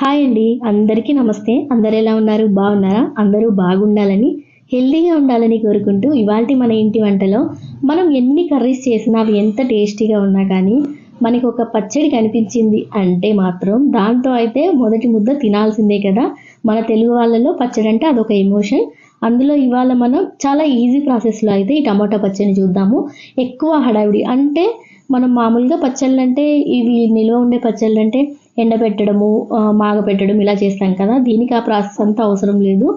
Hi అండి. అందరికీ నమస్తే. అందరూ ఎలా ఉన్నారు? బాగున్నారా? అందరూ బాగుండాలని, హెల్తీగా ఉండాలని కోరుకుంటూ ఇవాల్టి మన ఇంటి వంటలో మనం ఎన్ని కర్రీస్ చేసినా అవి ఎంత టేస్టీగా ఉన్నా కానీ మనకొక పచ్చడి కనిపించింది అంటే మాత్రం దాంతో అయితే మొదటి ముద్ద తినాల్సిందే కదా! మన తెలుగు వాళ్ళలో పచ్చడంటే అదొక ఎమోషన్. అందులో ఇవాళ మనం చాలా ఈజీ ప్రాసెస్‌లో అయితే ఈ టమాటా పచ్చడిని చూద్దాము. ఎక్కువ హడావిడి అంటే మనం మామూలుగా పచ్చళ్ళంటే ఇవి నిల్వ ఉండే పచ్చళ్ళంటే ఎండబెట్టడము, మాగపెట్టడం ఇలా చేస్తాం కదా! దీనికి ఆ ప్రాసెస్ అంతా అవసరం లేదు.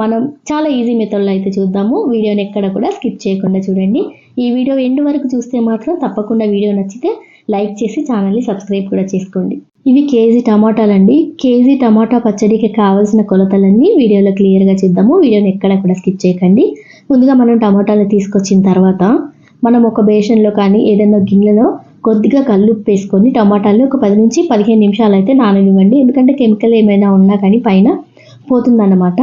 మనం చాలా ఈజీ మెథడ్‌లో అయితే చూద్దాము. వీడియోని ఎక్కడ కూడా స్కిప్ చేయకుండా చూడండి. ఈ వీడియో ఎండ్ వరకు చూస్తే మాత్రం తప్పకుండా వీడియో నచ్చితే లైక్ చేసి ఛానల్‌ని సబ్స్క్రైబ్ కూడా చేసుకోండి. ఇవి కేజీ టమాటాలండి. కేజీ టమాటా పచ్చడికి కావాల్సిన కొలతలన్నీ వీడియోలో క్లియర్‌గా చూద్దాము. వీడియోని ఎక్కడ కూడా స్కిప్ చేయకండి. ముందుగా మనం టమాటాలు తీసుకొచ్చిన తర్వాత మనం ఒక బేషన్‌లో కానీ ఏదైనా గిన్నెలో కొద్దిగా కల్లుప్పు వేసుకొని టమాటాలు ఒక 10-15 నిమిషాలు అయితే నాననివ్వండి. ఎందుకంటే కెమికల్ ఏమైనా ఉన్నా కానీ పైన పోతుందన్నమాట.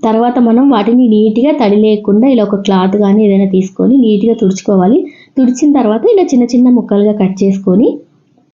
తర్వాత మనం వాటిని నీట్‌గా తడి లేకుండా ఇలా ఒక క్లాత్ కానీ ఏదైనా తీసుకొని నీట్‌గా తుడుచుకోవాలి. తుడిచిన తర్వాత ఇలా చిన్న చిన్న ముక్కలుగా కట్ చేసుకొని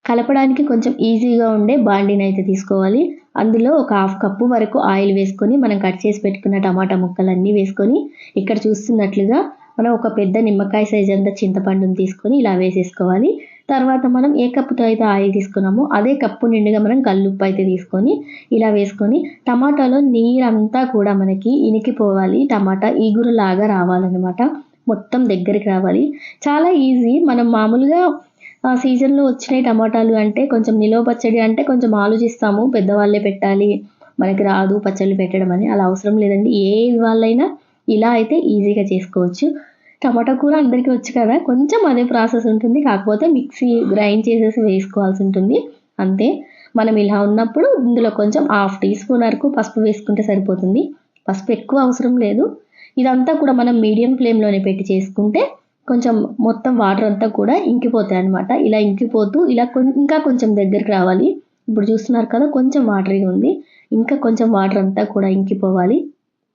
కలపడానికి కొంచెం ఈజీగా ఉండే బాండీని అయితే తీసుకోవాలి. అందులో ఒక హాఫ్ కప్పు వరకు ఆయిల్ వేసుకొని మనం కట్ చేసి పెట్టుకున్న టమాటా ముక్కలన్నీ వేసుకొని ఇక్కడ చూస్తున్నట్లుగా మనం ఒక పెద్ద నిమ్మకాయ సైజ్ అంత చింతపండుని తీసుకొని ఇలా వేసేసుకోవాలి. తర్వాత మనం ఏ కప్పుతో అయితే ఆయిల్ తీసుకున్నామో అదే కప్పు నిండుగా మనం కల్లుప్పు అయితే తీసుకొని ఇలా వేసుకొని టమాటాలో నీరంతా కూడా మనకి ఇనికిపోవాలి. టమాటా ఈగురులాగా రావాలన్నమాట. మొత్తం దగ్గరికి రావాలి. చాలా ఈజీ. మనం మామూలుగా సీజన్‌లో వచ్చినాయి టమాటాలు అంటే కొంచెం నిలవ పచ్చడి అంటే కొంచెం ఆలోచిస్తాము. పెద్దవాళ్ళే పెట్టాలి, మనకి రాదు పచ్చళ్ళు పెట్టడం అని. అలా అవసరం లేదండి. ఏ వాళ్ళైనా ఇలా అయితే ఈజీగా చేసుకోవచ్చు. టమాటా కూర అందరికీ వచ్చు కదా! కొంచెం అదే ప్రాసెస్ ఉంటుంది. కాకపోతే మిక్సీ గ్రైండ్ చేసేసి వేసుకోవాల్సి ఉంటుంది. అంతే. మనం ఇలా ఉన్నప్పుడు ఇందులో కొంచెం హాఫ్ టీ స్పూన్ వరకు పసుపు వేసుకుంటే సరిపోతుంది. పసుపు ఎక్కువ అవసరం లేదు. ఇదంతా కూడా మనం మీడియం ఫ్లేమ్‌లోనే పెట్టి చేసుకుంటే కొంచెం మొత్తం వాటర్ అంతా కూడా ఇంకిపోతాయన్నమాట. ఇలా ఇంకిపోతూ ఇలా ఇంకా కొంచెం దగ్గరికి రావాలి. ఇప్పుడు చూస్తున్నారు కదా! కొంచెం వాటరీగా ఉంది. ఇంకా కొంచెం వాటర్ అంతా కూడా ఇంకిపోవాలి.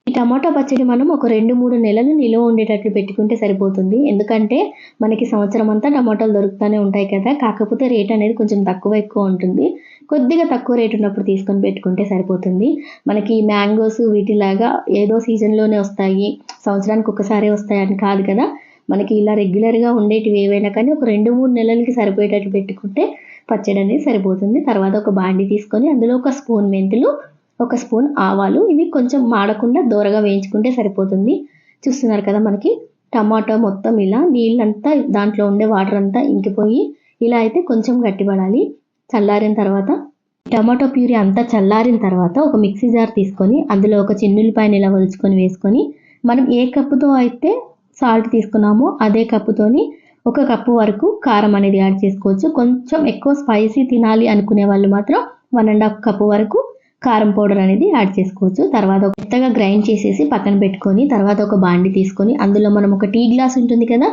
ఈ టమాటా పచ్చడి మనం ఒక 2-3 నెలలు నిలువ ఉండేటట్లు పెట్టుకుంటే సరిపోతుంది. ఎందుకంటే మనకి సంవత్సరం అంతా టమాటాలు దొరుకుతూనే ఉంటాయి కదా! కాకపోతే రేట్ అనేది కొంచెం తక్కువ ఎక్కువ ఉంటుంది. కొద్దిగా తక్కువ రేట్ ఉన్నప్పుడు తీసుకొని పెట్టుకుంటే సరిపోతుంది. మనకి మ్యాంగోస్ వీటిలాగా ఏదో సీజన్‌లోనే వస్తాయి, సంవత్సరానికి ఒక్కసారే వస్తాయని కాదు కదా! మనకి ఇలా రెగ్యులర్‌గా ఉండేటివి ఏవైనా కానీ ఒక 2-3 నెలలకి సరిపోయేటట్టు పెట్టుకుంటే పచ్చడి అనేది సరిపోతుంది. తర్వాత ఒక బాండీ తీసుకొని అందులో ఒక స్పూన్ మెంతులు, ఒక స్పూన్ ఆవాలు ఇవి కొంచెం మాడకుండా దోరగా వేయించుకుంటే సరిపోతుంది. చూస్తున్నారు కదా! మనకి టమాటా మొత్తం ఇలా నీళ్ళంతా దాంట్లో ఉండే వాటర్ అంతా ఇంకిపోయి ఇలా అయితే కొంచెం గట్టిపడాలి. చల్లారిన తర్వాత టమాటో ప్యూరీ అంతా చల్లారిన తర్వాత ఒక మిక్సీ జార్ తీసుకొని అందులో ఒక చిన్నుల్లిపాయని ఇలా ఒలుచుకొని వేసుకొని మనం ఏ కప్పుతో అయితే సాల్ట్ తీసుకున్నామో అదే కప్పుతోని ఒక కప్పు వరకు కారం అనేది యాడ్ చేసుకోవచ్చు. కొంచెం ఎక్కువ స్పైసీ తినాలి అనుకునే వాళ్ళు మాత్రం 1½ కప్పు వరకు కారం పౌడర్ అనేది యాడ్ చేసుకోవచ్చు. తర్వాత మెత్తగా గ్రైండ్ చేసేసి పక్కన పెట్టుకొని తర్వాత ఒక బాండీ తీసుకొని అందులో మనం ఒక టీ గ్లాస్ ఉంటుంది కదా!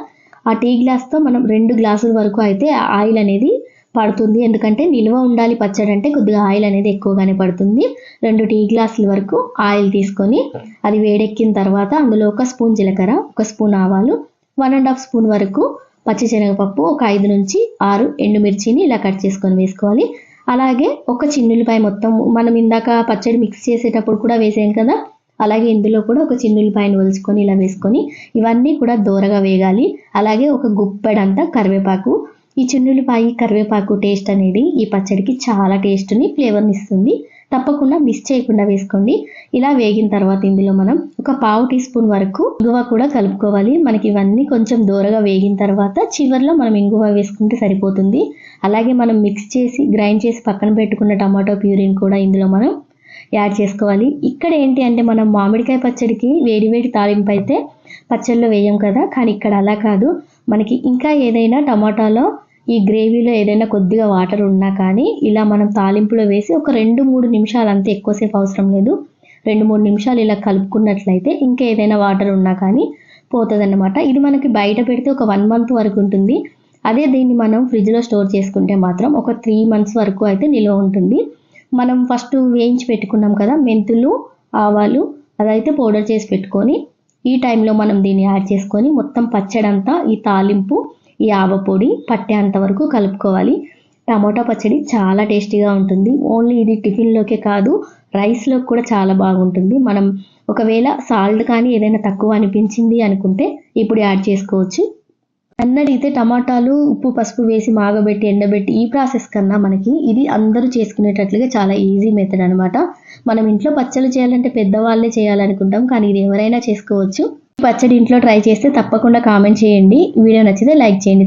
ఆ టీ గ్లాస్‌తో మనం 2 గ్లాసుల వరకు అయితే ఆయిల్ అనేది పడుతుంది. ఎందుకంటే నిల్వ ఉండాలి పచ్చడి అంటే కొద్దిగా ఆయిల్ అనేది ఎక్కువగానే పడుతుంది. 2 టీ గ్లాసుల వరకు ఆయిల్ తీసుకొని అది వేడెక్కిన తర్వాత అందులో ఒక స్పూన్ జీలకర్ర, ఒక స్పూన్ ఆవాలు, 1½ స్పూన్ వరకు పచ్చిశనగపప్పు, ఒక 5-6 ఎండుమిర్చిని ఇలా కట్ చేసుకొని వేసుకోవాలి. అలాగే ఒక చిన్నుల్లిపాయ మొత్తం మనం ఇందాక పచ్చడి మిక్స్ చేసేటప్పుడు కూడా వేసాం కదా! అలాగే ఇందులో కూడా ఒక చిన్నుల్లిపాయని ఒలుచుకొని ఇలా వేసుకొని ఇవన్నీ కూడా దోరగా వేగాలి. అలాగే ఒక గుప్పెడంతా కరివేపాకు. ఈ చిన్నుల్లిపాయ, కరివేపాకు టేస్ట్ అనేది ఈ పచ్చడికి చాలా టేస్ట్‌ని, ఫ్లేవర్‌ని ఇస్తుంది. తప్పకుండా మిస్ చేయకుండా వేసుకోండి. ఇలా వేగిన తర్వాత ఇందులో మనం ఒక పావు టీ స్పూన్ వరకు ఇంగువ కూడా కలుపుకోవాలి. మనకి ఇవన్నీ కొంచెం దోరగా వేగిన తర్వాత చివర్లో మనం ఇంగువ వేసుకుంటే సరిపోతుంది. అలాగే మనం మిక్స్ చేసి గ్రైండ్ చేసి పక్కన పెట్టుకున్న టమాటో ప్యూరీని కూడా ఇందులో మనం యాడ్ చేసుకోవాలి. ఇక్కడ ఏంటి అంటే మనం మామిడికాయ పచ్చడికి వేడి వేడి తాలింపు అయితే పచ్చడిలో వేయం కదా! కానీ ఇక్కడ అలా కాదు. మనకి ఇంకా ఏదైనా టమాటాలో ఈ గ్రేవీలో ఏదైనా కొద్దిగా వాటర్ ఉన్నా కానీ ఇలా మనం తాలింపులో వేసి ఒక 2-3 నిమిషాలు అంతే, ఎక్కువసేపు అవసరం లేదు. 2-3 నిమిషాలు ఇలా కలుపుకున్నట్లయితే ఇంకా ఏదైనా వాటర్ ఉన్నా కానీ పోతుందన్నమాట. ఇది మనకి బయట పెడితే ఒక 1 మంత్ వరకు ఉంటుంది. అదే దీన్ని మనం ఫ్రిడ్జ్‌లో స్టోర్ చేసుకుంటే మాత్రం ఒక 3 మంత్స్ వరకు అయితే నిల్వ ఉంటుంది. మనం ఫస్ట్ వేయించి పెట్టుకున్నాం కదా! మెంతులు, ఆవాలు అదైతే పౌడర్ చేసి పెట్టుకొని ఈ టైంలో మనం దీన్ని యాడ్ చేసుకొని మొత్తం పచ్చడంతా ఈ తాలింపు, ఈ ఆవపొడి పట్టేంత వరకు కలుపుకోవాలి. టమాటా పచ్చడి చాలా టేస్టీగా ఉంటుంది. ఓన్లీ ఇది టిఫిన్‌లోకే కాదు, రైస్‌లోకి కూడా చాలా బాగుంటుంది. మనం ఒకవేళ సాల్ట్ కానీ ఏదైనా తక్కువ అనిపించింది అనుకుంటే ఇప్పుడు యాడ్ చేసుకోవచ్చు. నన్నడిగితే టమాటాలు, ఉప్పు, పసుపు వేసి మాగబెట్టి, ఎండబెట్టి ఈ ప్రాసెస్ కన్నా మనకి ఇది అందరూ చేసుకునేటట్లుగా చాలా ఈజీ మెథడ్ అనమాట. మనం ఇంట్లో పచ్చళ్ళు చేయాలంటే పెద్దవాళ్ళే చేయాలనుకుంటాం. కానీ ఇది ఎవరైనా చేసుకోవచ్చు. ఈ పచ్చడి ఇంట్లో ట్రై చేస్తే తప్పకుండా కామెంట్ చేయండి. వీడియో నచ్చితే లైక్ చేయండి.